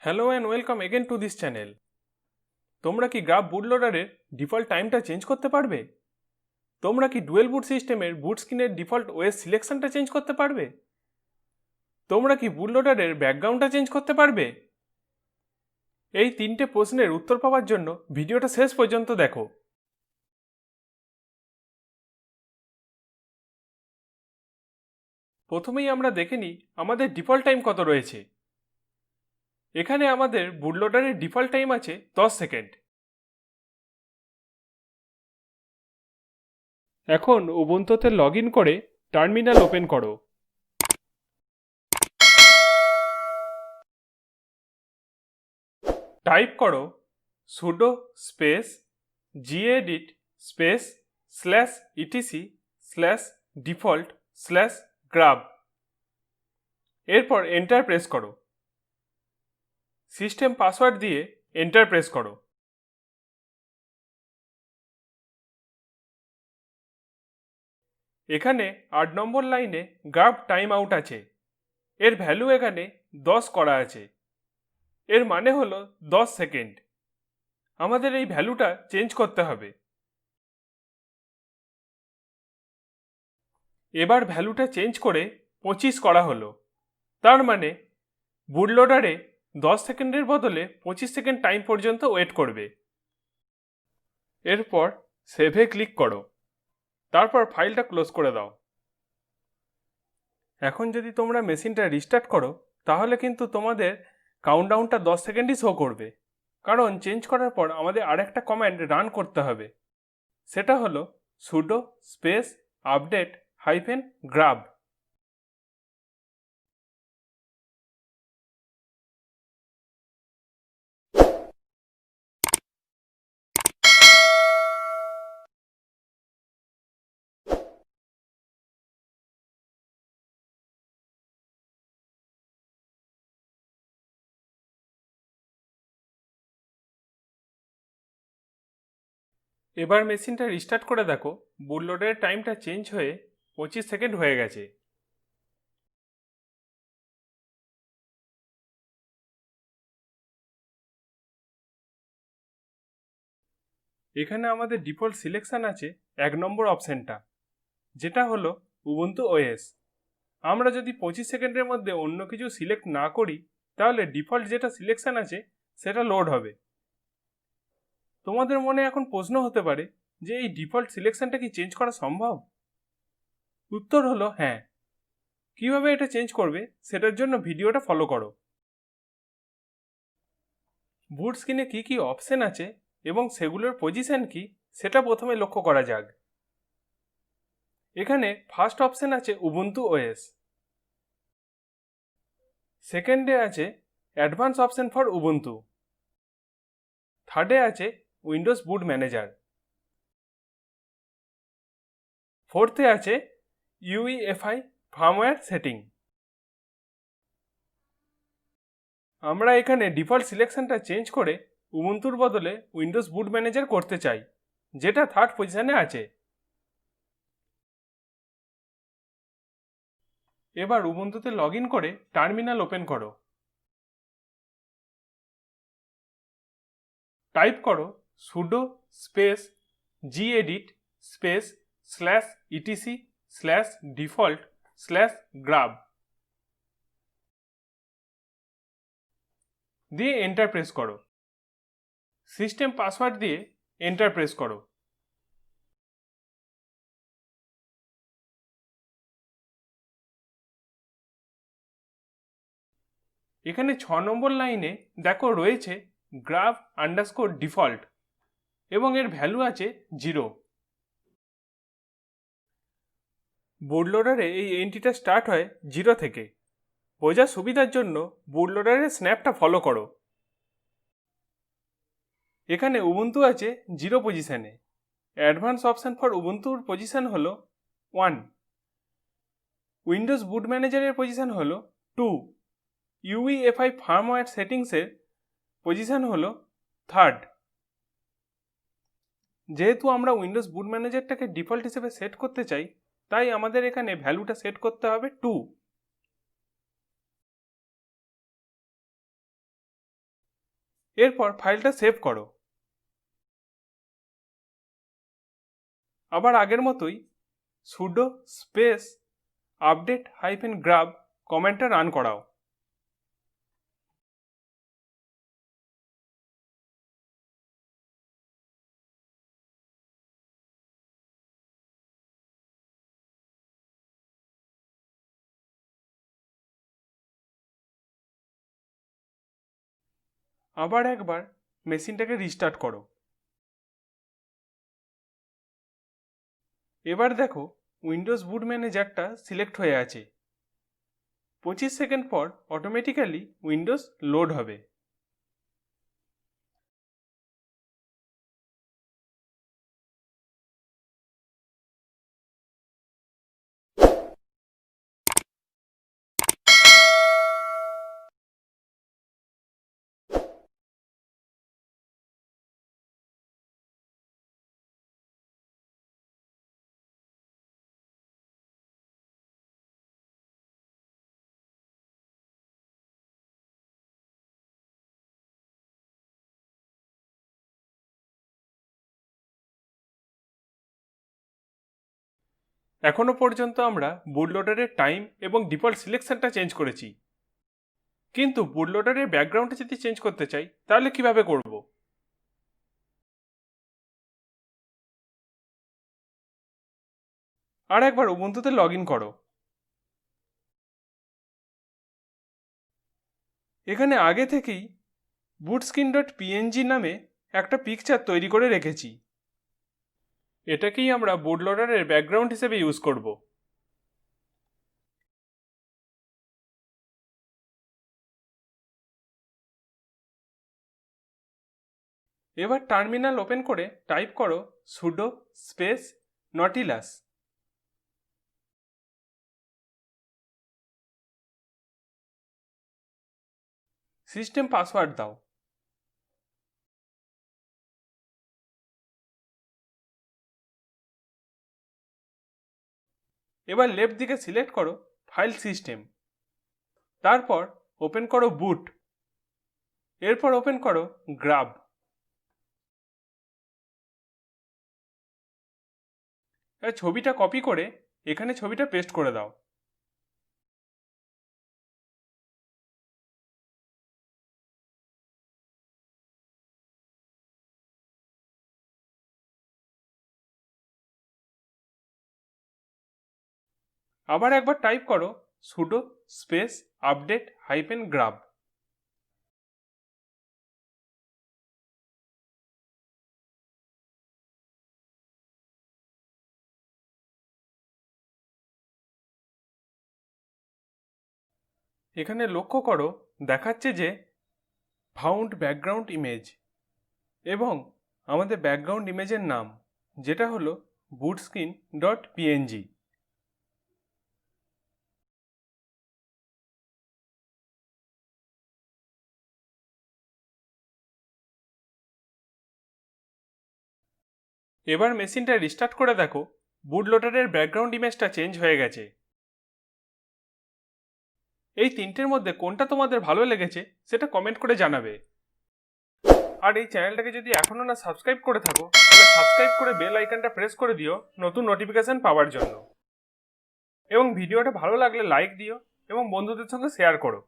Hello and welcome again to this channel. তোমরা কি graph বুট লোডারের default টাইমটা চেঞ্জ করতে পারবে? তোমরা কি ডুয়েল বুট সিস্টেমের বুট স্ক্রিনের ডিফল্ট ওএস সিলেকশনটা চেঞ্জ করতে পারবে? তোমরা কি বুট লোডারের ব্যাকগ্রাউন্ডটা চেঞ্জ করতে পারবে? এই তিনটে প্রশ্নের উত্তর পাওয়ার জন্য ভিডিওটা শেষ পর্যন্ত দেখো। প্রথমেই আমরা দেখে নিই আমাদের ডিফল্ট টাইম কত রয়েছে। এখানে আমাদের বুট লোডারের ডিফল্ট টাইম আছে 10 সেকেন্ড। এখন উবুন্তুতে লগ ইন করে টার্মিনাল ওপেন করো। টাইপ করো sudo space gedit space /etc/default/grub। এরপর এন্টার প্রেস করো। সিস্টেম পাসওয়ার্ড দিয়ে এন্টার প্রেস করো। এখানে 8 নম্বর লাইনে গ্রাব টাইম আউট আছে। এর ভ্যালু এখানে 10 করা আছে। এর মানে হলো 10 সেকেন্ড। আমাদের এই ভ্যালুটা চেঞ্জ করতে হবে। এবার ভ্যালুটা চেঞ্জ করে 25 করা হলো। তার মানে বুট লোডারে 10 সেকেন্ডের বদলে 25 সেকেন্ড টাইম পর্যন্ত ওয়েট করবে। এরপর সেভে ক্লিক করো। তারপর ফাইলটা ক্লোজ করে দাও। এখন যদি তোমরা মেশিনটা রিস্টার্ট করো তাহলে কিন্তু তোমাদের কাউন্টডাউনটা 10 সেকেন্ডই শো করবে, কারণ চেঞ্জ করার পর আমাদের আরেকটা কমান্ড রান করতে হবে। সেটা হলো sudo স্পেস আপডেট -grub। এবার মেশিনটা রিস্টার্ট করে দেখো, বুট লোডারের টাইমটা চেঞ্জ হয়ে 25 সেকেন্ড হয়ে গেছে। এখানে আমাদের ডিফল্ট সিলেকশন আছে 1 নম্বর অপশনটা, যেটা হলো উবুন্টু ওএস। আমরা যদি 25 সেকেন্ডের মধ্যে অন্য কিছু সিলেক্ট না করি তাহলে ডিফল্ট যেটা সিলেকশন আছে সেটা লোড হবে। তোমাদের মনে এখন প্রশ্ন হতে পারে যে এই ডিফল্ট সিলেকশনটা কি চেঞ্জ করা সম্ভব? উত্তর হলো হ্যাঁ। কিভাবে এটা চেঞ্জ করবে সেটার জন্য ভিডিওটা ফলো করো। বুট স্ক্রিনে কি কি অপশন আছে এবং সেগুলোর পজিশন কি সেটা প্রথমে লক্ষ্য করা যাক। এখানে ফার্স্ট অপশন আছে উবুন্টু ওএস, সেকেন্ডে আছে অ্যাডভান্স অপশন ফর উবুন্টু, থার্ডে আছে উইন্ডোজ বুট ম্যানেজার, ফোর্থে আছে ইউইএফআই ফার্মওয়্যার সেটিং। আমরা এখানে ডিফল্ট সিলেকশনটা চেঞ্জ করে উবুন্টুর বদলে উইন্ডোজ বুট ম্যানেজার করতে চাই, যেটা থার্ড পজিশনে আছে। এবার উবুন্টুতে লগ ইন করে টার্মিনাল ওপেন করো। টাইপ করো sudo space gedit space /etc/default/grub দিয়ে এন্টার প্রেস করো। সিস্টেম পাসওয়ার্ড দিয়ে এন্টার প্রেস করো। এখানে 6 নম্বর লাইনে দেখো রয়েছে grab_default এবং এর ভ্যালু আছে 0। বুট লোডারে এই এন্ট্রিটা স্টার্ট হয় 0 থেকে। বোঝার সুবিধার জন্য বুট লোডারের স্ন্যাপটা ফলো করো। এখানে উবুন্টু আছে 0 পজিশনে। অ্যাডভান্স অপশন ফর উবুন্টুর পজিশন হলো 1, উইন্ডোজ বুট ম্যানেজারের পজিশন হলো 2, ইউইএফআই ফার্মওয়্যার সেটিংসের পজিশন হলো 3rd। যেহেতু আমরা উইন্ডোজ বুট ম্যানেজারটাকে ডিফল্ট হিসেবে সেট করতে চাই, তাই আমাদের এখানে ভ্যালুটা সেট করতে হবে 2। এরপর ফাইলটা সেভ করো। আবার আগের মতোই sudo স্পেস update-grub কমান্ডটা রান করাও। আবার একবার মেশিনটাকে রিস্টার্ট করো। এবার দেখো উইন্ডোজ বুট ম্যানেজারটা সিলেক্ট হয়ে আছে। 25 সেকেন্ড পর অটোমেটিক্যালি উইন্ডোজ লোড হবে। এখনো পর্যন্ত আমরা বুট লোডারের টাইম এবং ডিফল্ট সিলেকশনটা চেঞ্জ করেছি, কিন্তু বুট লোডারের ব্যাকগ্রাউন্ডটা যদি চেঞ্জ করতে চাই তাহলে কিভাবে করব? আর একবার উবুন্টুতে লগ ইন করো। এখানে আগে থেকেই bootskin.png নামে একটা পিকচার তৈরি করে রেখেছি। এটাকেই আমরা বুট লোডারের ব্যাকগ্রাউন্ড হিসেবে ইউজ করব। এবার টার্মিনাল ওপেন করে টাইপ করো sudo space nautilus। System password দাও। এবার লেফট দিকে সিলেক্ট করো ফাইল সিস্টেম, তারপর ওপেন করো বুট, এরপর ওপেন করো গ্রাব। ছবিটা কপি করে এখানে ছবিটা পেস্ট করে দাও। আবার একবার টাইপ করো sudo স্পেস update-grub। এখানে লক্ষ্য করো দেখাচ্ছে যে ফাউন্ড ব্যাকগ্রাউন্ড ইমেজ এবং আমাদের ব্যাকগ্রাউন্ড ইমেজের নাম, যেটা হলো bootskin.png। এবার মেশিনটা রিস্টার্ট করে দেখো বুট লোডারের ব্যাকগ্রাউন্ড ইমেজটা চেঞ্জ হয়ে গেছে। এই তিনটের মধ্যে কোনটা তোমাদের ভালো লেগেছে সেটা কমেন্ট করে জানাবে। আর এই চ্যানেলটাকে যদি এখনো না সাবস্ক্রাইব করে থাকো তাহলে সাবস্ক্রাইব করে বেল আইকনটা প্রেস করে দিও নতুন নোটিফিকেশন পাওয়ার জন্য। এবং ভিডিওটা ভালো লাগলে লাইক দিও এবং বন্ধুদের সঙ্গে শেয়ার করো।